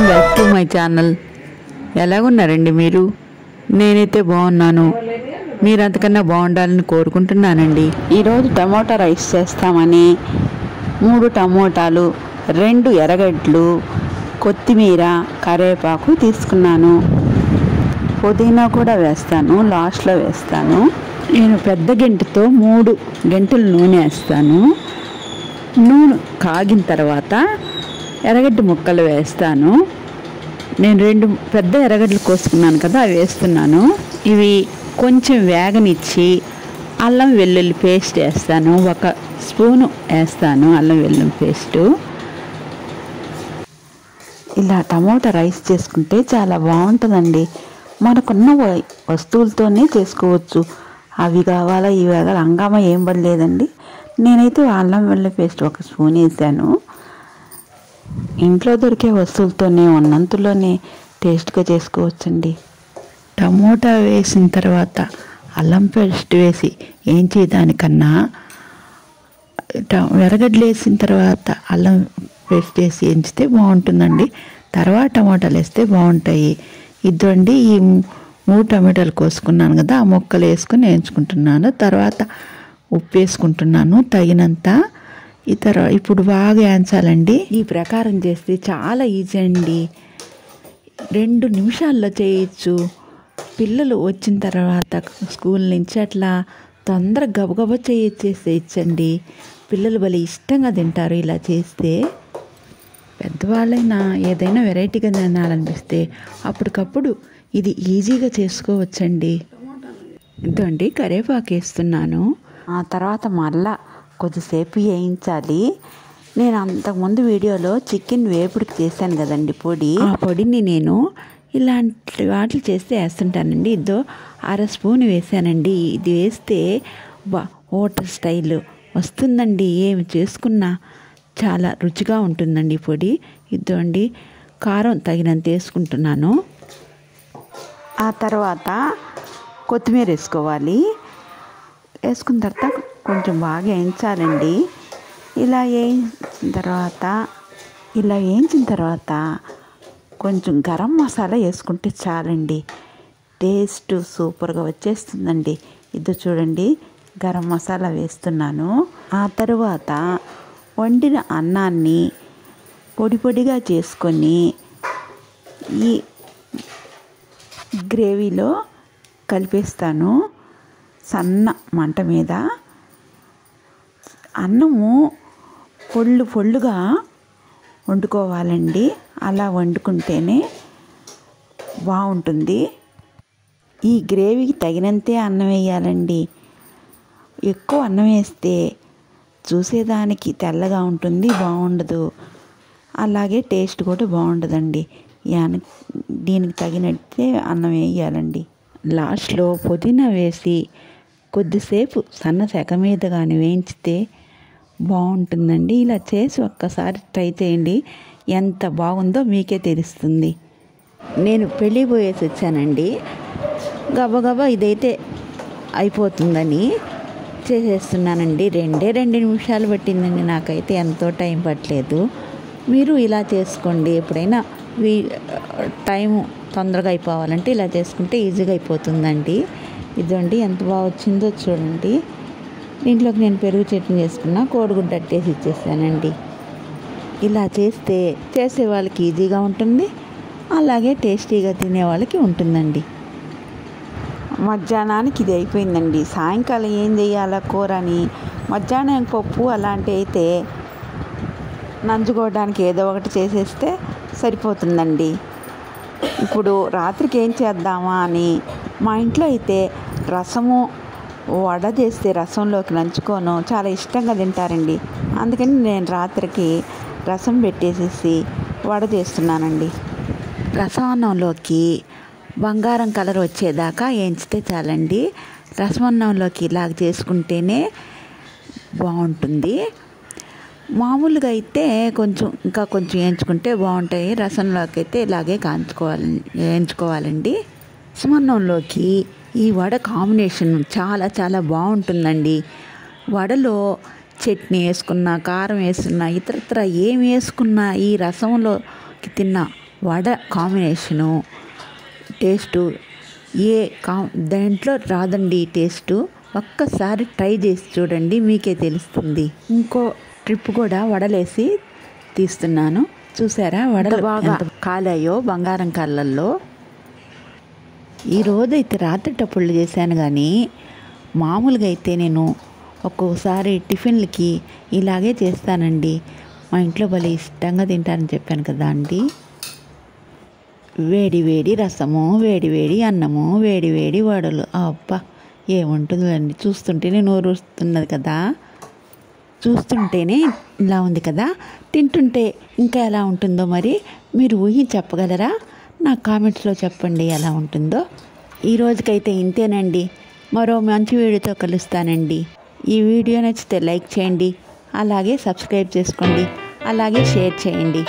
Welcome back to my channel. ఎలాగున్నారండి మీరు? నేనైతే బాగున్నాను. మీరు అంతకన్నా బాగుండాలని కోరుకుంటున్నానండి. ఈరోజు టమోటా రైస్ చేస్తామని 3 టమోటాలు, 2 ఎర్రగడ్డలు, కొత్తిమీర, కరివేపాకు తీసుకున్నాను. పుదీనా కూడా వేస్తాను, లాస్ట్లో వేస్తాను. నేను పెద్ద గెంటితో 3 గెంటెలు నూనె వేస్తాను. నూనె కాగిన తర్వాత ఎర్రగడ్డ ముక్కలు వేస్తాను. నేను 2 పెద్ద ఎర్రగడ్డలు కోసుకున్నాను కదా, అవి వేస్తున్నాను. ఇవి కొంచెం వేగనిచ్చి అల్లం వెల్లుల్లి పేస్ట్ వేస్తాను. 1 స్పూను వేస్తాను అల్లం వెల్లుల్లి పేస్టు. ఇలా టమోటా రైస్ చేసుకుంటే చాలా బాగుంటుందండి. మనకున్న వస్తువులతోనే చేసుకోవచ్చు. అవి కావాలా ఇవి కావాలా హంగామా ఏం పడలేదండి. నేనైతే అల్లం వెల్లుల్లి పేస్ట్ 1 స్పూన్ వేసాను. ఇంట్లో దొరికే వస్తువులతోనే ఉన్నంతలోనే టేస్ట్గా చేసుకోవచ్చండి. టమోటా వేసిన తర్వాత అల్లం పేస్ట్ వేసి ఏం చేయడానికన్నా ఎర్రగడ్డలు వేసిన తర్వాత అల్లం పేస్ట్ వేసి ఎంచితే బాగుంటుందండి. తర్వాత టమాటాలు వేస్తే బాగుంటాయి. ఇదండి ఈ 3 టమాటాలు కోసుకున్నాను కదా, ఆ ముక్కలు వేసుకుని వేయించుకుంటున్నాను. తర్వాత ఉప్పు వేసుకుంటున్నాను తగినంత. ఇప్పుడు బాగా వేయించాలండి. ఈ ప్రకారం చేస్తే చాలా ఈజీ అండి. 2 నిమిషాల్లో చేయొచ్చు. పిల్లలు వచ్చిన తర్వాత స్కూల్ నుంచి అట్లా తొందరగా గబగబా చేసేయచ్చండి. పిల్లలు భలే ఇష్టంగా తింటారు ఇలా చేస్తే. పెద్దవాళ్ళైనా ఏదైనా వెరైటీగా తినాలనిపిస్తే అప్పటికప్పుడు ఇది ఈజీగా చేసుకోవచ్చండి. ఇదండి కరివేపాకు వేస్తున్నాను. ఆ తర్వాత మళ్ళా కొద్దిసేపు వేయించాలి. నేను అంతకుముందు వీడియోలో చికెన్ వేపుడికి చేశాను కదండి పొడి. ఆ పొడిని నేను ఇలాంటి వాటిలు చేస్తే వేస్తుంటానండి. ఇదో 1/2 స్పూన్ వేసానండి. ఇది వేస్తే హోటల్ స్టైల్ వస్తుందండి. ఏమి చేసుకున్నా చాలా రుచిగా ఉంటుందండి ఈ పొడి. ఇదండి కారం తగినంత వేసుకుంటున్నాను. ఆ తర్వాత కొత్తిమీర వేసుకోవాలి. వేసుకున్న తర్వాత కొంచెం బాగా వేయించాలండి. ఇలా వేయించిన తర్వాత కొంచెం గరం మసాలా వేసుకుంటే చాలండి. టేస్ట్ సూపర్గా వచ్చేస్తుందండి. ఇది చూడండి గరం మసాలా వేస్తున్నాను. ఆ తర్వాత వండిన అన్నాన్ని పొడి పొడిగా చేసుకొని ఈ గ్రేవీలో కలిపేస్తాను సన్న మంట మీద. అన్నము పొళ్ళుగా వండుకోవాలండి. అలా వండుకుంటేనే బాగుంటుంది. ఈ గ్రేవీకి తగినంతే అన్నం వేయాలండి. ఎక్కువ అన్నం వేస్తే చూసేదానికి తెల్లగా ఉంటుంది, బాగుండదు. అలాగే టేస్ట్ కూడా బాగుండదండి. దీనికి తగినట్టే అన్నం వేయాలండి. లాస్ట్లో పుదీనా వేసి కొద్దిసేపు సన్న సెగ మీద కానీ వేయించితే బాగుంటుందండి. ఇలా చేసి ఒక్కసారి ట్రై చేయండి. ఎంత బాగుందో మీకే తెలుస్తుంది. నేను పెళ్ళి పోయేసి వచ్చానండి. గబగబా ఇదైతే అయిపోతుందని చేసేస్తున్నానండి. 2 నిమిషాలు పట్టిందండి. నాకైతే ఎంతో టైం పట్టలేదు. మీరు ఇలా చేసుకోండి. ఎప్పుడైనా టైం తొందరగా అయిపోవాలంటే ఇలా చేసుకుంటే ఈజీగా అయిపోతుందండి. ఇదండి ఎంత బాగా వచ్చిందో చూడండి. దీంట్లోకి నేను పెరుగు చట్నీ చేసుకున్నా, కోడిగుడ్డు అట్టేసి ఇచ్చేసానండి. ఇలా చేసే వాళ్ళకి ఈజీగా ఉంటుంది, అలాగే టేస్టీగా తినే వాళ్ళకి ఉంటుందండి. మధ్యాహ్నానికి ఇది అయిపోయిందండి. సాయంకాలం ఏం చేయాలా కూర అని మధ్యాహ్నం పప్పు అలాంటి అయితే నంజుకోవడానికి ఏదో ఒకటి చేసేస్తే సరిపోతుందండి. ఇప్పుడు రాత్రికి ఏం చేద్దామా అని మా ఇంట్లో అయితే రసము వడ చేస్తే రసంలోకి నంచుకోను చాలా ఇష్టంగా తింటారండి. అందుకని నేను రాత్రికి రసం పెట్టేసేసి వడ చేస్తున్నానండి. రసం అన్నంలోకి బంగారం కలర్ వచ్చేదాకా వేయించితే చాలండి. రసం అన్నంలోకి ఇలాగ చేసుకుంటేనే బాగుంటుంది. మామూలుగా అయితే ఇంకా కొంచెం వేయించుకుంటే బాగుంటాయి. రసంలోకి అయితే ఇలాగే వేయించుకోవాలండి. రసం అన్నంలోకి ఈ వడ కాంబినేషన్ చాలా చాలా బాగుంటుందండి. వడలో చట్నీ వేసుకున్నా, కారం వేసుకున్నా, ఇతరత్ర ఏం వేసుకున్నా ఈ రసంలోకి తిన్నా వడ కాంబినేషను టేస్టు దాంట్లో రాదండి ఈ టేస్టు. ఒక్కసారి ట్రై చేసి చూడండి, మీకే తెలుస్తుంది. ఇంకో ట్రిప్ కూడా వడలేసి తీస్తున్నాను. చూసారా వడలు బాగా కాలాయో బంగారం కళ్ళల్లో. ఈరోజు అయితే రాత్రిటప్పుడు చేశాను, కానీ మామూలుగా అయితే నేను ఒక్కోసారి టిఫిన్లకి ఇలాగే చేస్తానండి. మా ఇంట్లో భలే ఇష్టంగా తింటారని చెప్పాను కదా అండి. వేడి వేడి రసము, వేడి వేడి అన్నము, వేడి వేడి వడలు, అబ్బా ఏముంటుందండి. చూస్తుంటేనే నోరు వస్తున్నది కదా, చూస్తుంటేనే ఇలా ఉంది కదా, తింటుంటే ఇంకా ఎలా ఉంటుందో మరి మీరు చెప్పగలరా? నా కామెంట్స్లో చెప్పండి ఎలా ఉంటుందో. ఈ రోజుకైతే ఇంతేనండి. మరో మంచి వీడియోతో కలుస్తానండి. ఈ వీడియో నచ్చితే లైక్ చేయండి, అలాగే సబ్స్క్రైబ్ చేసుకోండి, అలాగే షేర్ చేయండి.